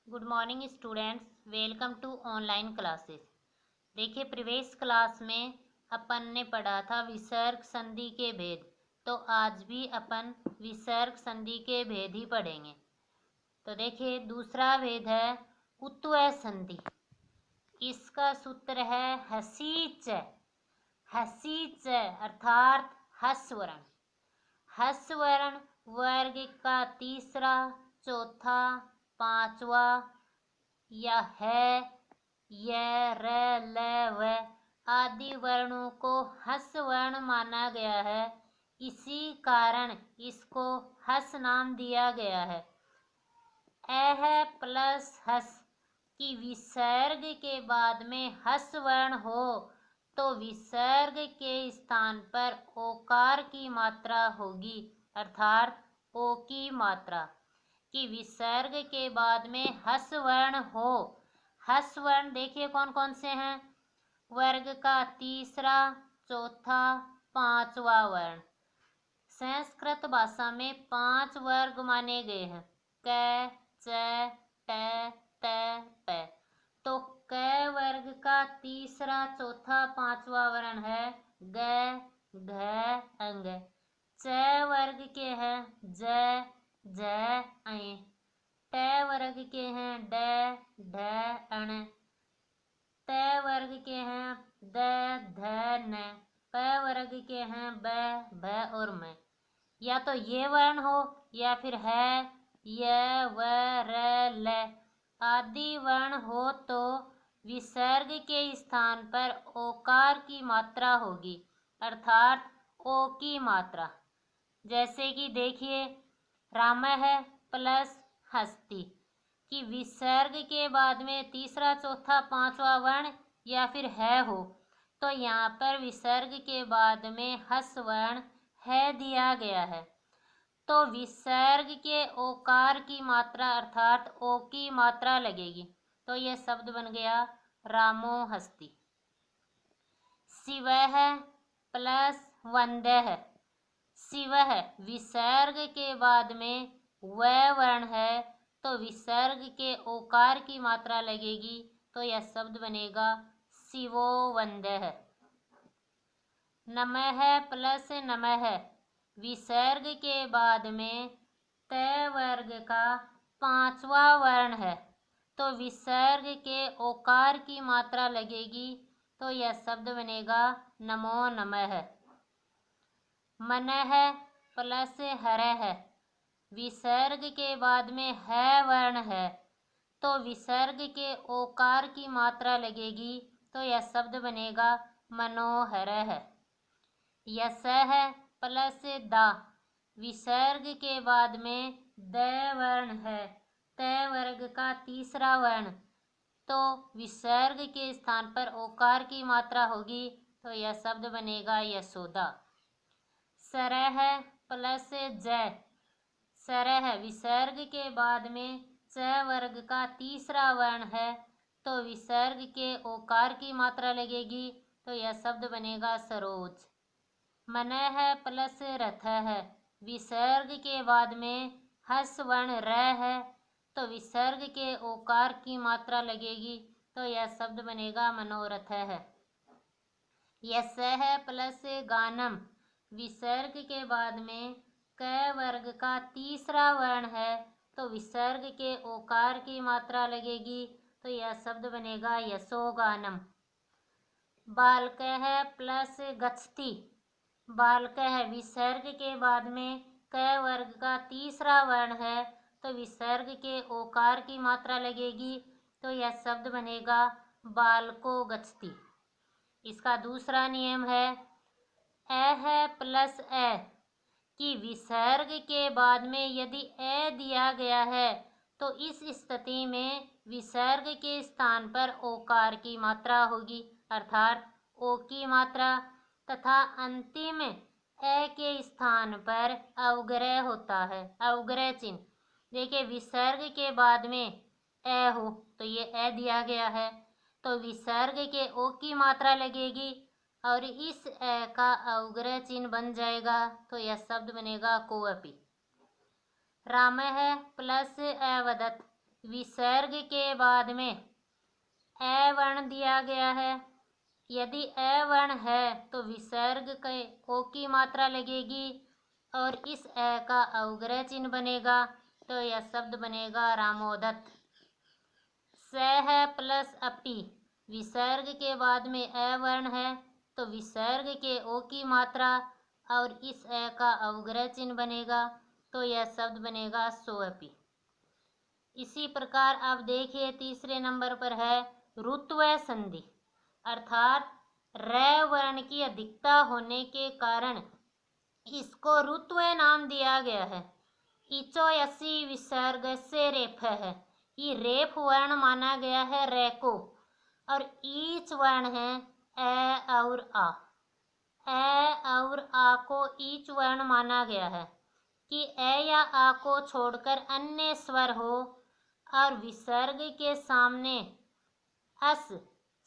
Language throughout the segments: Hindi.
Good morning students, welcome to online classes. देखिए, प्रीवियस क्लास में अपन ने पढ़ा था विसर्ग संधि के भेद। तो आज भी अपन विसर्ग संधि के भेद ही पढ़ेंगे। तो देखिए, दूसरा भेद है उत्वय संधि। इसका सूत्र है हसीच। हसीच अर्थात हस्वर्ण। हस्वर्ण वर्ग का तीसरा, चौथा, पांचवा या है, य, र, ल, व आदि वर्णों को हस वर्ण माना गया है। इसी कारण इसको हस नाम दिया गया है। अह प्लस हस की विसर्ग के बाद में हस वर्ण हो तो विसर्ग के स्थान पर ओकार की मात्रा होगी, अर्थात ओ की मात्रा। कि विसर्ग के बाद में हस वर्ण हो। हस वर्ण देखिए कौन कौन से हैं। वर्ग का तीसरा, चौथा, पांचवा वर्ण। संस्कृत भाषा में 5 वर्ग माने गए हैं, क, च, ट, त, प। तो क वर्ग का तीसरा, चौथा, पांचवा वर्ण है ग, घ, अंग। च वर्ग के हैं ज, झ, ऐ। ट वर्ग के हैं ड, ढ, अण। त वर्ग के हैं द, ध, न। प वर्ग के हैं ब, भ और म। या तो ये वर्ण हो या फिर है, य, व, र, ल आदि वर्ण हो तो विसर्ग के स्थान पर ओकार की मात्रा होगी, अर्थात ओ की मात्रा। जैसे कि देखिए, राम है प्लस हस्ती कि विसर्ग के बाद में तीसरा, चौथा, पांचवा वर्ण या फिर है हो तो यहाँ पर विसर्ग के बाद में हस वर्ण है दिया गया है। तो विसर्ग के ओकार की मात्रा अर्थात ओ की मात्रा लगेगी। तो यह शब्द बन गया रामो हस्ती। शिवः प्लस वंदः। शिवः विसर्ग के बाद में व वर्ण है तो विसर्ग के ओकार की मात्रा लगेगी। तो यह शब्द बनेगा शिवो वंदः। नमः प्लस नमः विसर्ग के बाद में त वर्ग का पांचवा वर्ण है तो विसर्ग के ओकार की मात्रा लगेगी। तो यह शब्द बनेगा नमो नमः। मनः प्लस हरः विसर्ग के बाद में है वर्ण है तो विसर्ग के ओकार की मात्रा लगेगी। तो यह शब्द बनेगा मनोहरः। यशः प्लस दा विसर्ग के बाद में द वर्ण है, त वर्ग का तीसरा वर्ण तो विसर्ग के स्थान पर ओकार की मात्रा होगी। तो यह शब्द बनेगा यशोदा। सरह प्लस ज सरह विसर्ग के बाद में च वर्ग का तीसरा वर्ण है तो विसर्ग के ओकार की मात्रा लगेगी। तो यह शब्द बनेगा सरोज। मनः प्लस रथः विसर्ग के बाद में हस वर्ण र है तो विसर्ग के ओकार की मात्रा लगेगी। तो यह शब्द बनेगा मनोरथः। यशः प्लस गानम विसर्ग के बाद में क वर्ग का तीसरा वर्ण है तो विसर्ग के ओकार की मात्रा लगेगी। तो यह शब्द बनेगा यशोगानम। बालकः प्लस गच्छति बालकः विसर्ग के बाद में क वर्ग का तीसरा वर्ण है तो विसर्ग के ओकार की मात्रा लगेगी। तो यह शब्द बनेगा बालको गच्छति। इसका दूसरा नियम है अह प्लस अ कि विसर्ग के बाद में यदि अ दिया गया है तो इस स्थिति में विसर्ग के स्थान पर ओकार की मात्रा होगी, अर्थात ओ की मात्रा। तथा अंतिम अ के स्थान पर अवग्रह होता है, अवग्रह चिन्ह। देखिए, विसर्ग के बाद में अ हो तो ये अ दिया गया है तो विसर्ग के ओ की मात्रा लगेगी और इस अ का अवग्रह चिन्ह बन जाएगा। तो यह शब्द बनेगा कोअपि। रामः प्लस अवदत् विसर्ग के बाद में ए वर्ण दिया गया है। यदि ए वर्ण है तो विसर्ग के ओ की मात्रा लगेगी और इस ए का अवग्रह चिन्ह बनेगा, तो यह शब्द बनेगा रामोदत्त। स है प्लस अपी, विसर्ग के बाद में ए वर्ण है तो विसर्ग के ओ की मात्रा और इस ए का अवग्रह चिन्ह बनेगा, तो यह शब्द बनेगा सोअपी। इसी प्रकार आप देखिए तीसरे नंबर पर है रुत्व संधि, अर्थात र वर्ण की अधिकता होने के कारण इसको रुत्व नाम दिया गया है। इचो यसी विसर्ग से रेफ है, ये रेफ वर्ण माना गया है रे को, और ईच वर्ण है ए और आ। ए और आ को ईच वर्ण माना गया है कि ए या आ को छोड़कर अन्य स्वर हो और विसर्ग के सामने अस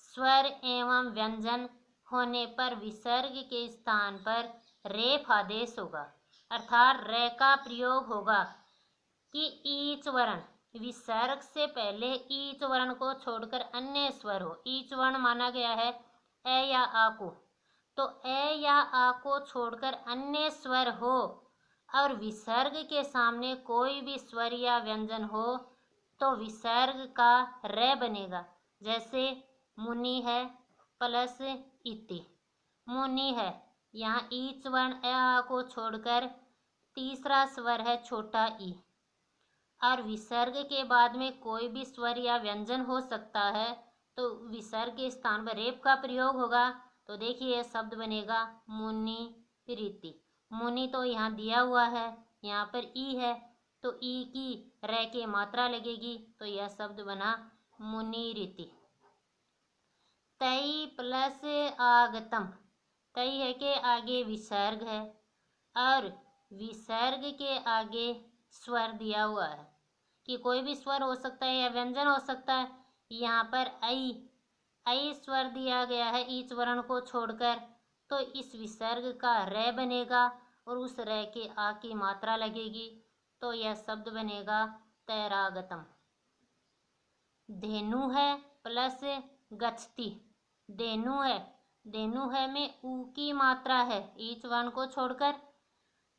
स्वर एवं व्यंजन होने पर विसर्ग के स्थान पर रेफ आदेश होगा, अर्थात रे का प्रयोग होगा कि ईच वर्ण विसर्ग से पहले ईच वर्ण को छोड़कर अन्य स्वर हो। ईच वर्ण माना गया है ए या आ को, तो ए या आ को छोड़कर अन्य स्वर हो और विसर्ग के सामने कोई भी स्वर या व्यंजन हो तो विसर्ग का रे बनेगा। जैसे मुनि है प्लस इति, मुनि है, यहाँ ईच वर्ण ए आ को छोड़कर तीसरा स्वर है छोटा ई, और विसर्ग के बाद में कोई भी स्वर या व्यंजन हो सकता है तो विसर्ग के स्थान पर रेप का प्रयोग होगा। तो देखिए यह शब्द बनेगा मुनि रीति। मुनि तो यहाँ दिया हुआ है, यहाँ पर ई है तो ई की रे के मात्रा लगेगी, तो यह शब्द बना मुनि रीति। तई प्लस आगतम, तई है के आगे विसर्ग है और विसर्ग के आगे स्वर दिया हुआ है कि कोई भी स्वर हो सकता है या व्यंजन हो सकता है। यहाँ पर ऐ स्वर दिया गया है ईच वर्ण को छोड़कर, तो इस विसर्ग का रे बनेगा और उस रे के आ की मात्रा लगेगी, तो यह शब्द बनेगा तैरागतम। धेनु है प्लस गच्छति, धेनु है में ऊ की मात्रा है ईच वर्ण को छोड़कर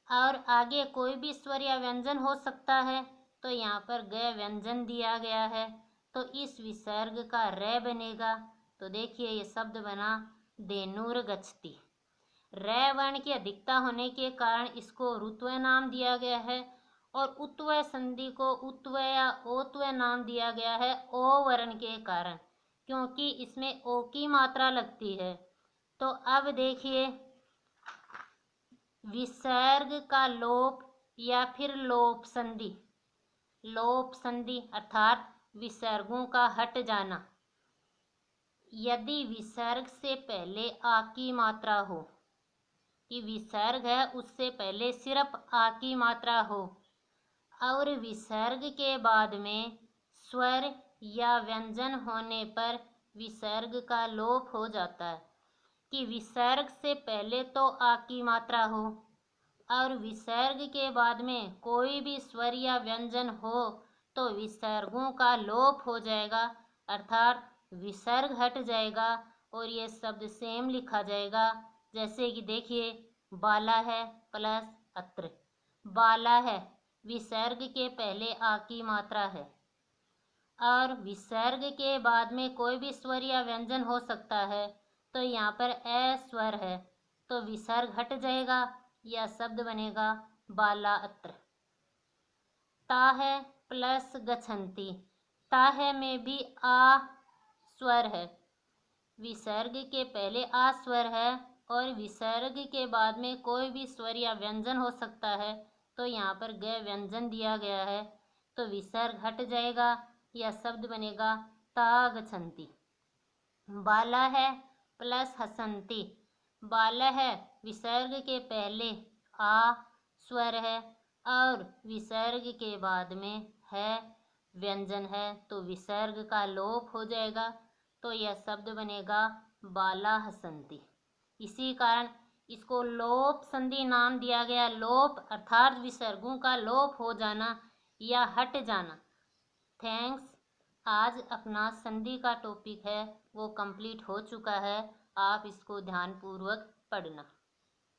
और आगे कोई भी स्वर या व्यंजन हो सकता है, तो यहाँ पर ग व्यंजन दिया गया है तो इस विसर्ग का रे बनेगा। तो देखिए ये शब्द बना धेनुर गच्छति। रे वर्ण की अधिकता होने के कारण इसको रुत्व नाम दिया गया है और उत्व संधि को उत्व या ओत्व नाम दिया गया है ओ वर्ण के कारण, क्योंकि इसमें ओ की मात्रा लगती है। तो अब देखिए विसर्ग का लोप या फिर लोप संधि, लोप संधि अर्थात विसर्गों का हट जाना। यदि विसर्ग से पहले आ की मात्रा हो, कि विसर्ग है उससे पहले सिर्फ आ की मात्रा हो और विसर्ग के बाद में स्वर या व्यंजन होने पर विसर्ग का लोप हो जाता है, कि विसर्ग से पहले तो आ की मात्रा हो और विसर्ग के बाद में कोई भी स्वर या व्यंजन हो तो विसर्गों का लोप हो जाएगा, अर्थात विसर्ग हट जाएगा और ये शब्द सेम लिखा जाएगा। जैसे कि देखिए बाला है प्लस अत्र, बाला है विसर्ग के पहले आ की मात्रा है और विसर्ग के बाद में कोई भी स्वर या व्यंजन हो सकता है, तो यहाँ पर ए स्वर है तो विसर्ग हट जाएगा, यह शब्द बनेगा बाला अत्र। ता है प्लस गच्छन्ति, ता है में भी आ स्वर है, विसर्ग के पहले आ स्वर है और विसर्ग के बाद में कोई भी स्वर या व्यंजन हो सकता है, तो यहाँ पर ग व्यंजन दिया गया है तो विसर्ग हट जाएगा, यह शब्द बनेगा ता गच्छन्ति। बाला है प्लस हसन्ति, बाला है विसर्ग के पहले आ स्वर है और विसर्ग के बाद में है व्यंजन है तो विसर्ग का लोप हो जाएगा, तो यह शब्द बनेगा बाला हसन्ति। इसी कारण इसको लोप संधि नाम दिया गया। लोप अर्थात विसर्गों का लोप हो जाना या हट जाना, थैंक्स। आज अपना संधि का टॉपिक है वो कंप्लीट हो चुका है। आप इसको ध्यानपूर्वक पढ़ना।